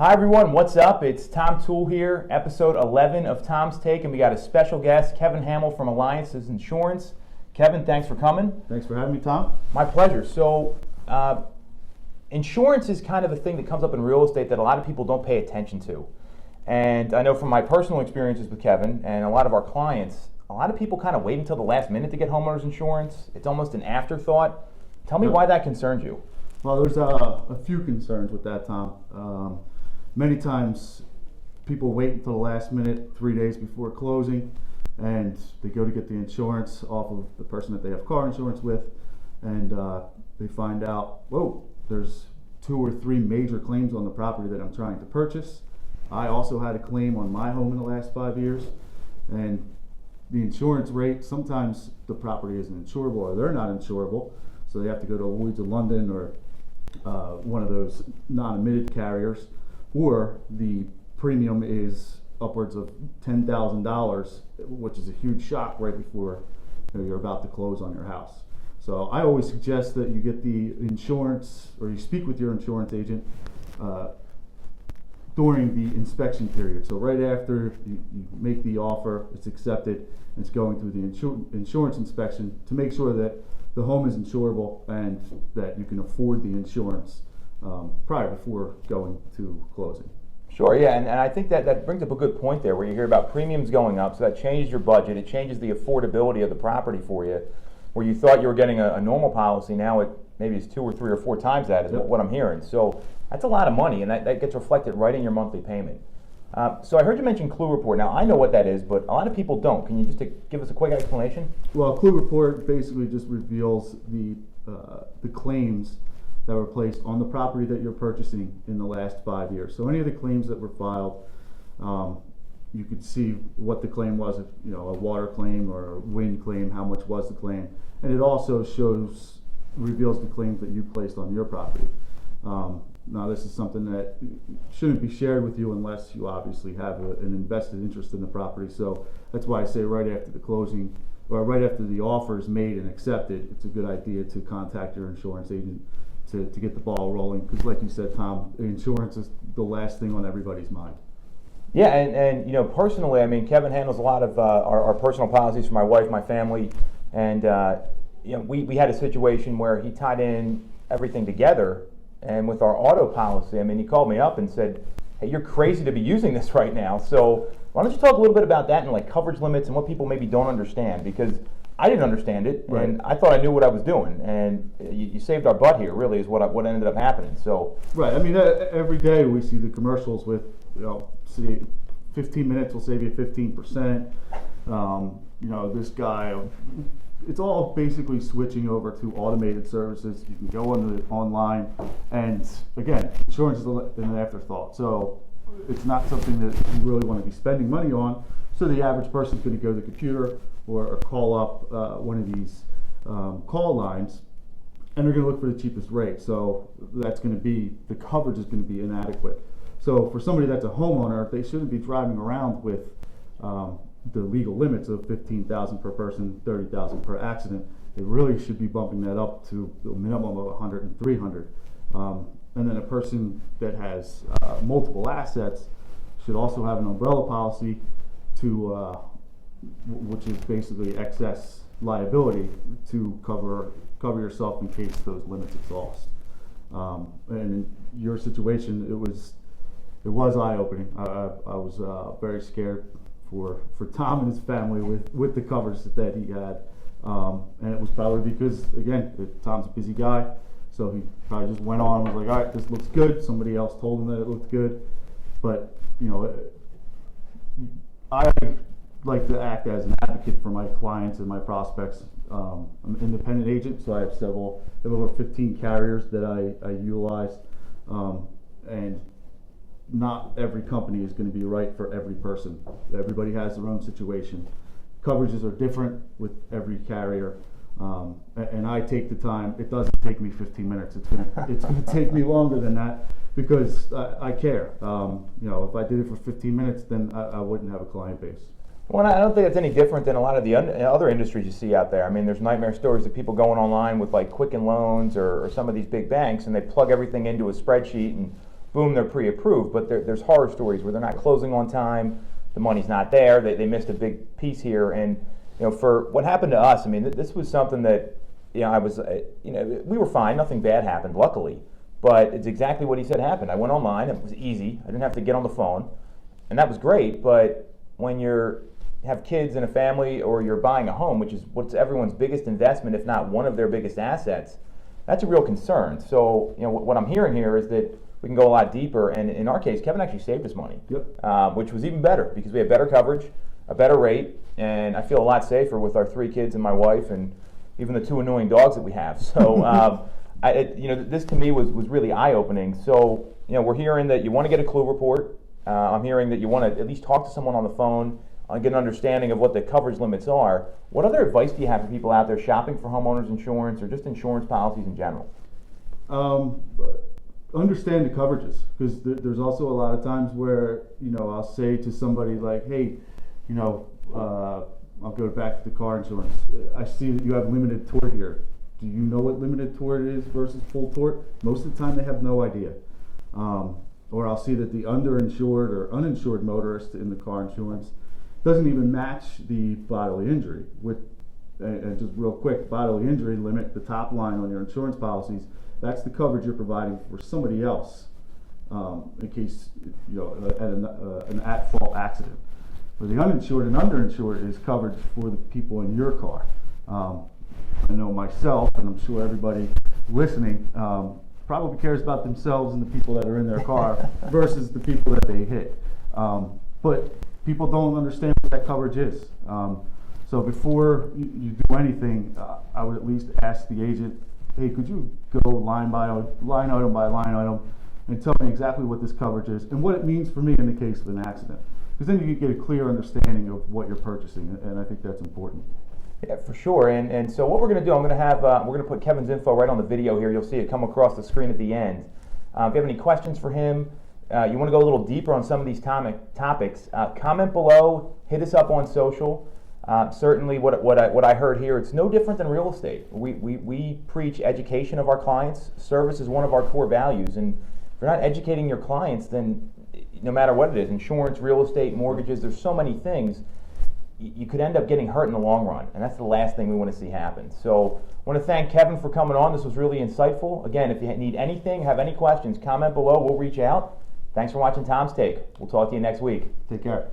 Hi everyone, what's up? It's Tom Toole here, episode 11 of Tom's Take, and we got a special guest, Kevin Hamill from Alliances Insurance. Kevin, thanks for coming. Thanks for having me, Tom. My pleasure. So, insurance is kind of a thing that comes up in real estate that a lot of people don't pay attention to. And I know from my personal experiences with Kevin and a lot of our clients, a lot of people kind of wait until the last minute to get homeowners insurance. It's almost an afterthought. Tell me why that concerns you. Well, there's a few concerns with that, Tom. Many times people wait until the last minute, 3 days before closing, and they go to get the insurance off of the person that they have car insurance with, and they find out, whoa, there's 2 or 3 major claims on the property that I'm trying to purchase. I also had a claim on my home in the last 5 years, and the insurance rate, sometimes the property isn't insurable or they're not insurable, so they have to go to Lloyd's of London or one of those non-admitted carriers, or the premium is upwards of $10,000, which is a huge shock right before you're about to close on your house. So I always suggest that you get the insurance, or you speak with your insurance agent during the inspection period. So right after you make the offer, it's accepted, and it's going through the insurance inspection to make sure that the home is insurable and that you can afford the insurance before going to closing. Sure, yeah, and I think that brings up a good point there where you hear about premiums going up, so that changes your budget, it changes the affordability of the property for you. Where you thought you were getting a normal policy, now it maybe is 2 or 3 or 4 times that is what I'm hearing. So that's a lot of money, and that gets reflected right in your monthly payment. So I heard you mention Clue Report. Now I know what that is, but a lot of people don't. Can you just give us a quick explanation? Well, Clue Report basically just reveals the claims that were placed on the property that you're purchasing in the last 5 years. So any of the claims that were filed, you could see what the claim was, if a water claim or a wind claim, how much was the claim, and it also reveals the claims that you placed on your property. Now this is something that shouldn't be shared with you unless you obviously have an invested interest in the property. So that's why I say right after the closing, or right after the offer is made and accepted, it's a good idea to contact your insurance agent to get the ball rolling, because like you said, Tom, insurance is the last thing on everybody's mind. Yeah, and personally, I mean, Kevin handles a lot of our personal policies for my wife, my family, and we had a situation where he tied in everything together, and with our auto policy, I mean, he called me up and said, hey, you're crazy to be using this right now, so why don't you talk a little bit about that and like coverage limits and what people maybe don't understand, because I didn't understand it, right. And I thought I knew what I was doing, and you saved our butt here, really, is what ended up happening. So right, I mean, every day we see the commercials with, see 15 minutes will save you 15%. This guy, it's all basically switching over to automated services. You can go online, and again, insurance is an afterthought. So it's not something that you really want to be spending money on. So the average person is going to go to the computer or call up one of these call lines, and they're going to look for the cheapest rate. So that's going to be, the coverage is going to be inadequate. So for somebody that's a homeowner, they shouldn't be driving around with the legal limits of $15,000 per person, $30,000 per accident. They really should be bumping that up to a minimum of $100 and $300. And then a person that has multiple assets should also have an umbrella policy which is basically excess liability to cover yourself in case those limits exhaust. And in your situation, it was eye-opening. I was very scared for Tom and his family with the coverage that he had, and it was probably because, again, Tom's a busy guy, so he probably just went on and was like, all right, this looks good. Somebody else told him that it looked good, but I like to act as an advocate for my clients and my prospects. I'm an independent agent, so I have over 15 carriers that I utilize, and not every company is going to be right for every person. Everybody has their own situation. Coverages are different with every carrier, and I take the time. It doesn't take me 15 minutes. It's going to take me longer than that because I care. If I did it for 15 minutes, then I wouldn't have a client base. Well, I don't think it's any different than a lot of the other industries you see out there. I mean, there's nightmare stories of people going online with like Quicken Loans or some of these big banks, and they plug everything into a spreadsheet, and boom, they're pre-approved. But there's horror stories where they're not closing on time, the money's not there, they missed a big piece here. And for what happened to us, I mean, this was something that I was, we were fine, nothing bad happened, luckily. But it's exactly what he said happened. I went online, it was easy, I didn't have to get on the phone, and that was great. But when you have kids and a family, or you're buying a home, which is what's everyone's biggest investment, if not one of their biggest assets, that's a real concern. So what I'm hearing here is that we can go a lot deeper, and in our case, Kevin actually saved us money, which was even better because we had better coverage, a better rate, and I feel a lot safer with our 3 kids and my wife, and even the 2 annoying dogs that we have. So this to me was really eye-opening. So we're hearing that you want to get a clue report. I'm hearing that you want to at least talk to someone on the phone, get an understanding of what the coverage limits are. What other advice do you have for people out there shopping for homeowners insurance or just insurance policies in general? Understand the coverages, because there's also a lot of times where I'll say to somebody like, hey, I'll go back to the car insurance. I see that you have limited tort here. Do you know what limited tort is versus full tort? Most of the time they have no idea. Or I'll see that the underinsured or uninsured motorist in the car insurance doesn't even match the bodily injury. And just real quick, bodily injury limit, the top line on your insurance policies, that's the coverage you're providing for somebody else in case at an at-fault accident. For the uninsured and underinsured is coverage for the people in your car. I know myself, and I'm sure everybody listening probably cares about themselves and the people that are in their car versus the people that they hit. But people don't understand what that coverage is. So before you do anything, I would at least ask the agent, hey, could you go line item by line item and tell me exactly what this coverage is and what it means for me in the case of an accident? Because then you can get a clear understanding of what you're purchasing, and I think that's important. Yeah, for sure. And so what we're going to do, I'm going to have we're going to put Kevin's info right on the video here. You'll see it come across the screen at the end. If you have any questions for him, you want to go a little deeper on some of these topics, comment below, hit us up on social. Certainly what I heard here, it's no different than real estate. We preach education of our clients. Service is one of our core values, and if you're not educating your clients, then no matter what it is, insurance, real estate, mortgages, there's so many things, you could end up getting hurt in the long run, and that's the last thing we want to see happen. So I want to thank Kevin for coming on. This was really insightful. Again, if you need anything, have any questions, comment below. We'll reach out. Thanks for watching Tom's Take. We'll talk to you next week. Take care.